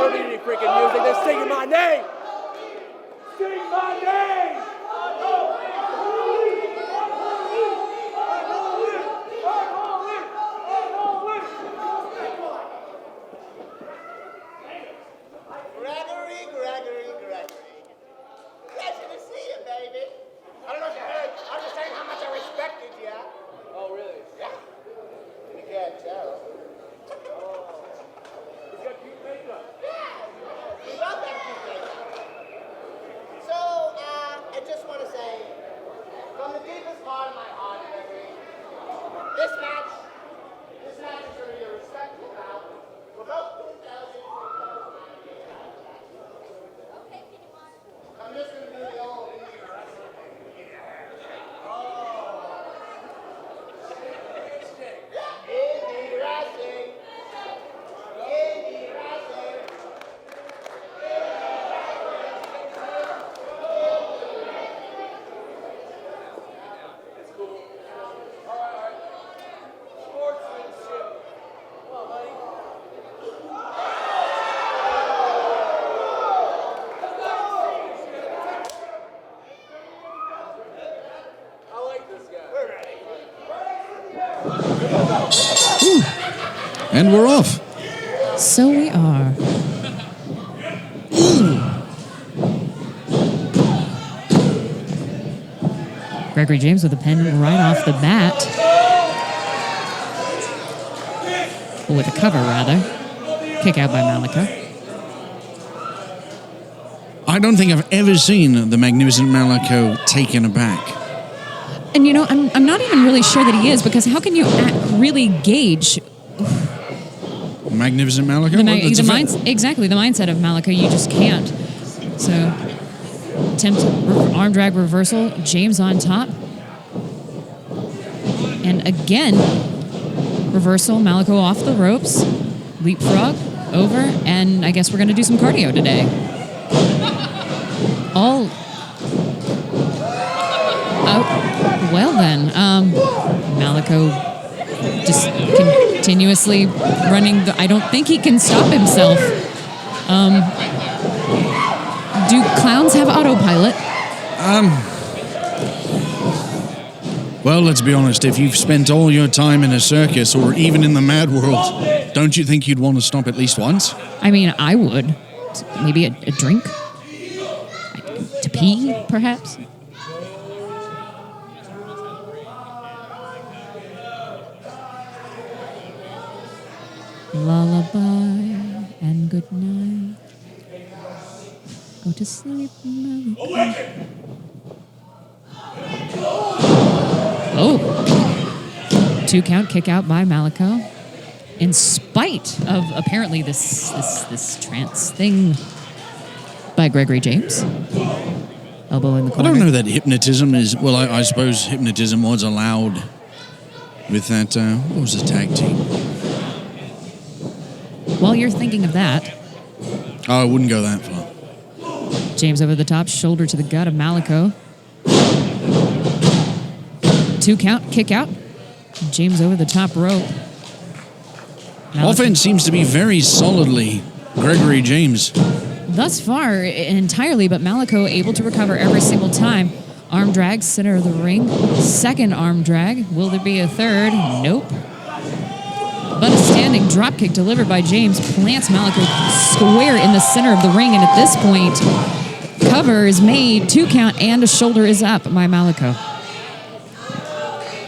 don't need any freaking music. They're singing my name. Sing my name. Gregory. Pleasure to see you, baby. I don't know if you heard. I'm just saying how much I respected you. Oh, really? Yeah. You can't tell. He's got cute makeup. Yeah. We love that cute makeup. So, I just want to say, from the deepest part of my heart, Gregory, this match is going to be a respectful bout for both 2,000. I'm just going to do the old indie wrestling. Indie wrestling. It's cool. All right. Sportsmanship. Come on, buddy. I like this guy. We're ready. And we're off. So we are. Gregory James with a pin right off the bat. Well, with a cover, rather. Kick out by Malico. I don't think I've ever seen the magnificent Malico taken aback. And you know, I'm not even really sure that he is, because how can you really gauge Magnificent Malico? the mindset of Malico? You just can't. So, attempt arm drag reversal. James on top. And again, reversal. Malico off the ropes. Leapfrog over. And I guess we're going to do some cardio today. Well then, Malico just continuously running. I don't think he can stop himself. Do clowns have autopilot? Well, let's be honest. If you've spent all your time in a circus or even in the mad world, don't you think you'd want to stop at least once? I mean, I would. Maybe a drink? To pee, perhaps? Lullaby and good night. Go to sleep, Malico. Oh! 2 count kick out by Malico. In spite of apparently this trance thing by Gregory James. Elbow in the corner. I don't know that hypnotism is... Well, I suppose hypnotism was allowed with that... what was the tag team? While you're thinking of that... Oh, I wouldn't go that far. James over the top, shoulder to the gut of Malico. 2 count, kick out. James over the top rope. Malico. Offense seems to be very solidly Gregory James. Thus far, entirely, but Malico able to recover every single time. Arm drag, center of the ring. Second arm drag. Will there be a third? Nope. But a standing dropkick delivered by James plants Malico square in the center of the ring, and at this point, cover is made, 2 count, and a shoulder is up by Malico.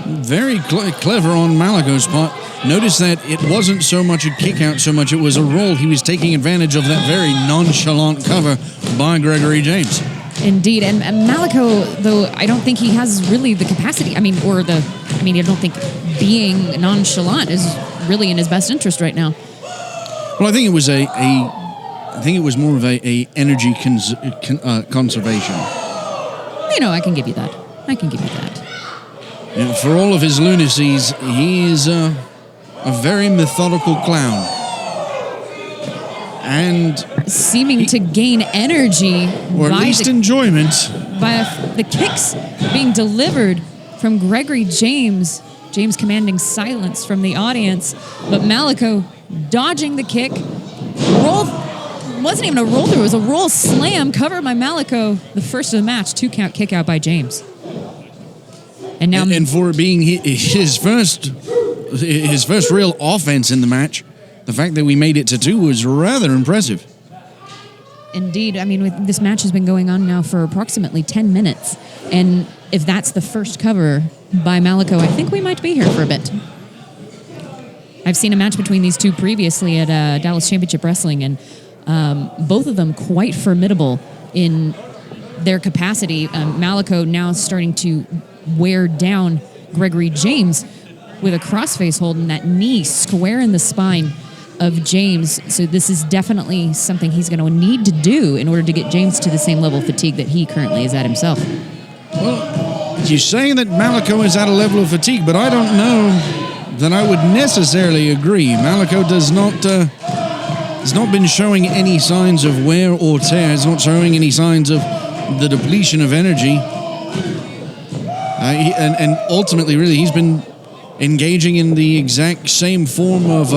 Very clever on Malico's part. Notice that it wasn't so much a kick out, so much it was a roll. He was taking advantage of that very nonchalant cover by Gregory James. Indeed, and Malico, though, I don't think he has really the capacity. I don't think being nonchalant is really in his best interest right now. Well, I think it was I think it was more of a energy conservation. You know, I can give you that. Yeah, for all of his lunacies, he is a very methodical clown. And seeming to gain energy, or at least enjoyment, by the kicks being delivered from Gregory James. James commanding silence from the audience, but Malico dodging the kick. Roll, wasn't even a roll through, it was a roll slam covered by Malico. The first of the match, 2-count kick out by James. And now, and for it being his first real offense in the match, the fact that we made it to 2 was rather impressive. indeed, I mean, this match has been going on now for approximately 10 minutes, and if that's the first cover by Malico, I think we might be here for a bit. I've seen a match between these two previously at Dallas Championship Wrestling, and both of them quite formidable in their capacity. Malico now starting to wear down Gregory James with a crossface hold and that knee square in the spine of James. So this is definitely something he's going to need to do in order to get James to the same level of fatigue that he currently is at himself. Well, you're saying that Malico is at a level of fatigue, but I don't know that I would necessarily agree. Malico has not been showing any signs of wear or tear. He's not showing any signs of the depletion of energy. And ultimately, really, he's been engaging in the exact same form of...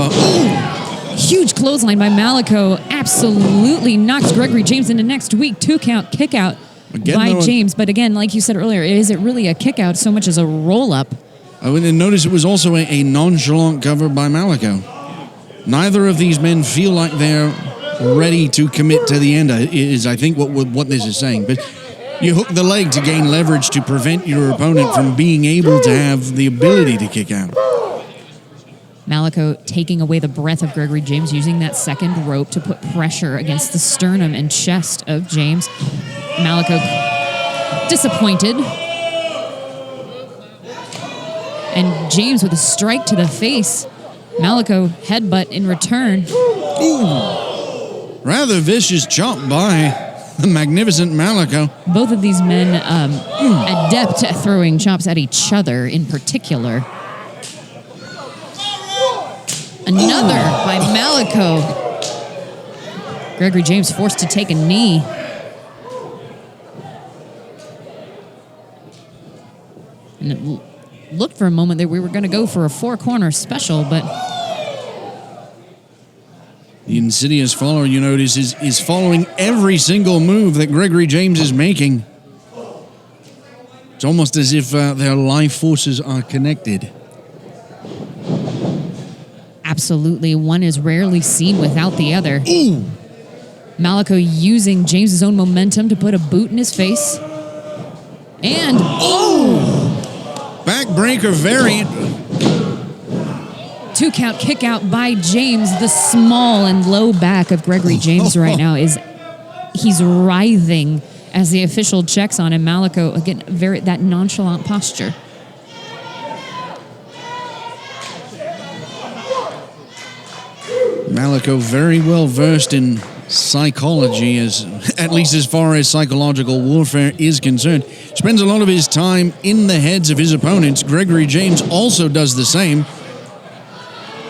Huge clothesline by Malico. Absolutely knocks Gregory James into next week. 2-count kick out by James. But again, like you said earlier, is it really a kick out so much as a roll-up? I would notice it was also a nonchalant cover by Malico. Neither of these men feel like they're ready to commit to the end, is I think what this is saying. But you hook the leg to gain leverage to prevent your opponent from being able to have the ability to kick out. Malico taking away the breath of Gregory James, using that second rope to put pressure against the sternum and chest of James. Malico disappointed. And James with a strike to the face. Malico headbutt in return. Ooh. Rather vicious chop by the magnificent Malico. Both of these men adept at throwing chops at each other in particular. Another by Malico. Gregory James forced to take a knee. And it looked for a moment that we were going to go for a 4-corner special, but... The insidious follower, you notice, is following every single move that Gregory James is making. It's almost as if their life forces are connected. Absolutely. One is rarely seen without the other. Ooh. Malico using James's own momentum to put a boot in his face. And... Backbreaker variant. 2-count kick out by James. The small and low back of Gregory James right now he's writhing as the official checks on him. Malico, again, that nonchalant posture. Malico very well versed in psychology, at least as far as psychological warfare is concerned. Spends a lot of his time in the heads of his opponents. Gregory James also does the same.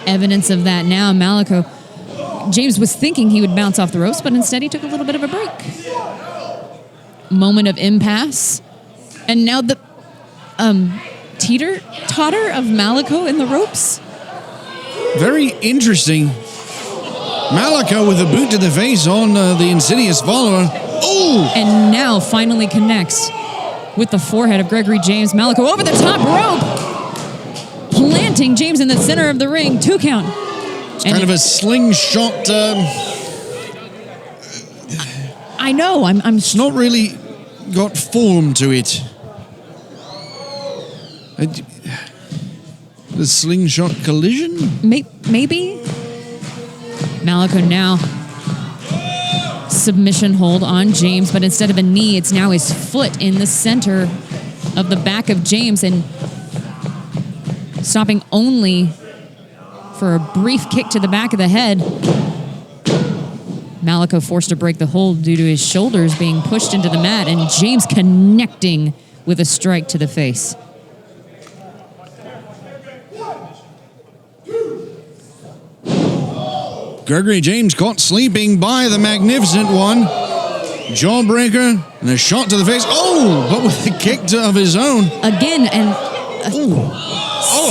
Evidence of that now. Malico, James was thinking he would bounce off the ropes, but instead he took a little bit of a break. Moment of impasse. And now the teeter-totter of Malico in the ropes. Very interesting. Malico with a boot to the face on the insidious follower. Oh! And now finally connects with the forehead of Gregory James. Malico over the top rope, planting James in the center of the ring. 2-count. It's kind of a slingshot. I know. It's not really got form to it. The slingshot collision? Maybe. Malico now submission hold on James, but instead of a knee, it's now his foot in the center of the back of James, and stopping only for a brief kick to the back of the head. Malico forced to break the hold due to his shoulders being pushed into the mat, and James connecting with a strike to the face. Gregory James caught sleeping by the magnificent one. Jawbreaker and a shot to the face. Oh, but with a kick of his own. Again, and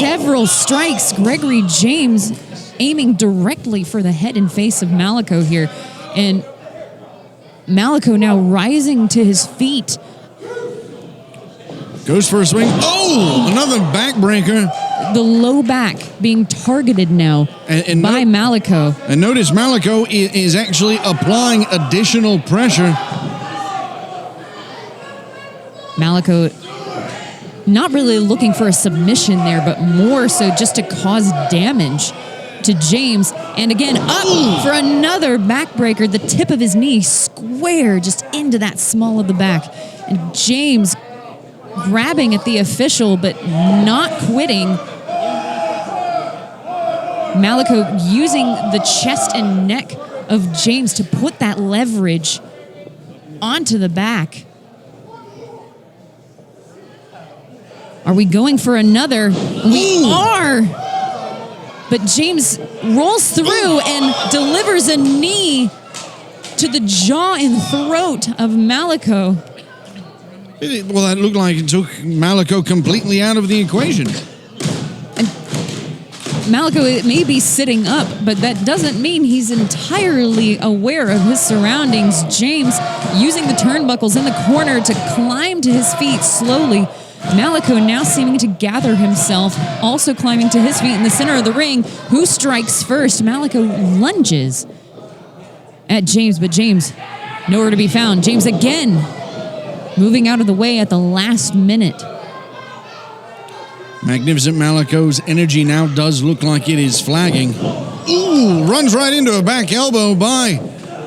several strikes. Gregory James aiming directly for the head and face of Malico here. And Malico now rising to his feet. Goes for a swing. Oh, another backbreaker. The low back being targeted now by Malico. And notice Malico is actually applying additional pressure. Malico not really looking for a submission there, but more so just to cause damage to James. And again, up for another backbreaker. The tip of his knee square just into that small of the back. And James grabbing at the official, but not quitting. Malico using the chest and neck of James to put that leverage onto the back. Are we going for another? We are! But James rolls through and delivers a knee to the jaw and throat of Malico. Well, that looked like it took Malico completely out of the equation. Malico may be sitting up, but that doesn't mean he's entirely aware of his surroundings. James using the turnbuckles in the corner to climb to his feet slowly. Malico now seeming to gather himself, also climbing to his feet in the center of the ring. Who strikes first? Malico lunges at James, but James nowhere to be found. James again moving out of the way at the last minute. Magnificent Malico's energy now does look like it is flagging. Ooh, runs right into a back elbow by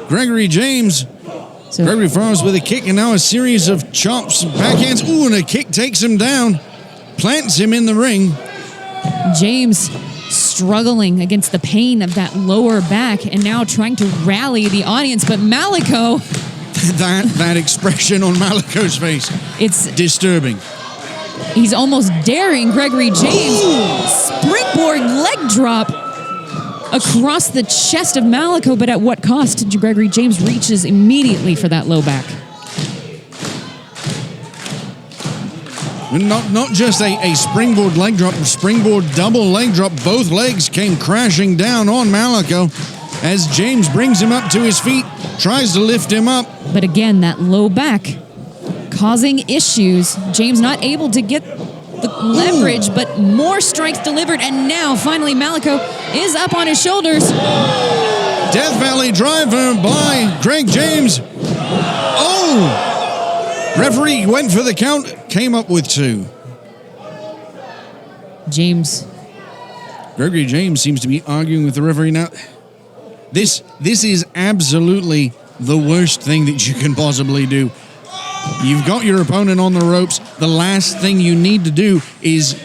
Gregory James. So Gregory fires with a kick and now a series of chops, backhands. Ooh, and a kick takes him down, plants him in the ring. James struggling against the pain of that lower back and now trying to rally the audience, but Malico... that expression on Malico's face, it's disturbing. He's almost daring Gregory James. Springboard leg drop across the chest of Malico, but at what cost? Gregory James reaches immediately for that low back. Not just a springboard leg drop, springboard double leg drop. Both legs came crashing down on Malico as James brings him up to his feet, tries to lift him up. But again, that low back causing issues. James not able to get the leverage, but more strikes delivered, and now finally Malico is up on his shoulders. Death Valley driver by Greg James. Oh! Referee went for the count, came up with 2. Gregory James seems to be arguing with the referee now. This is absolutely the worst thing that you can possibly do. You've got your opponent on the ropes. The last thing you need to do is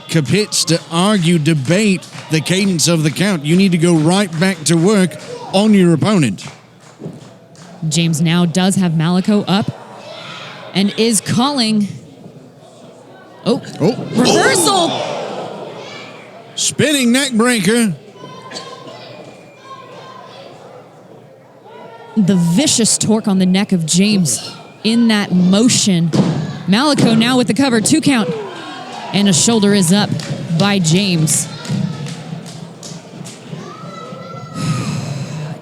capitz to argue, debate the cadence of the count. You need to go right back to work on your opponent. James now does have Malico up and is calling. Reversal! Spinning neck breaker. The vicious torque on the neck of James in that motion. Malico now with the cover, 2 count. And a shoulder is up by James.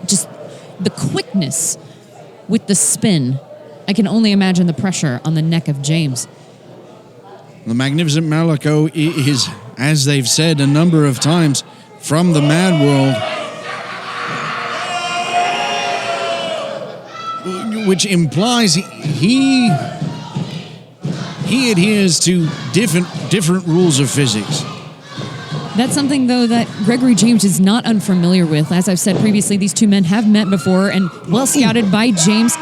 Just the quickness with the spin. I can only imagine the pressure on the neck of James. The magnificent Malico is, as they've said a number of times, from the Mad World, which implies he adheres to different rules of physics. That's something, though, that Gregory James is not unfamiliar with. As I've said previously, these two men have met before, and well scouted by James.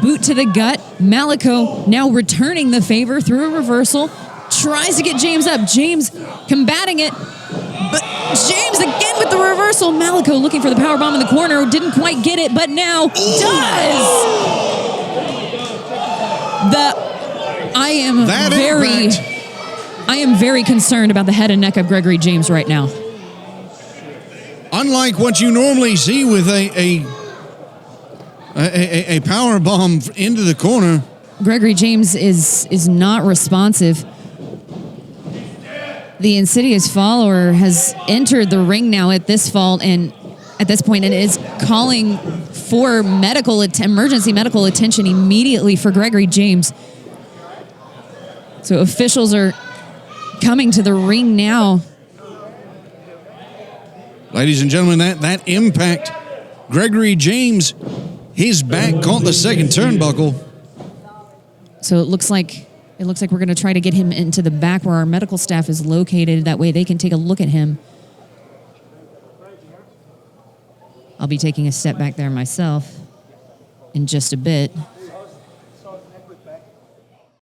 Boot to the gut. Malico now returning the favor through a reversal. Tries to get James up. James combating it. But James again with the reversal. Malico looking for the powerbomb in the corner. Didn't quite get it, but now does. I am very concerned about the head and neck of Gregory James right now. Unlike what you normally see with a A power bomb into the corner. Gregory James is not responsive. The insidious follower has entered the ring now at this point and is calling for emergency medical attention immediately for Gregory James. So officials are coming to the ring now. Ladies and gentlemen, that impact, Gregory James, his back caught the second turnbuckle. So it looks like we're going to try to get him into the back where our medical staff is located. That way they can take a look at him. I'll be taking a step back there myself in just a bit.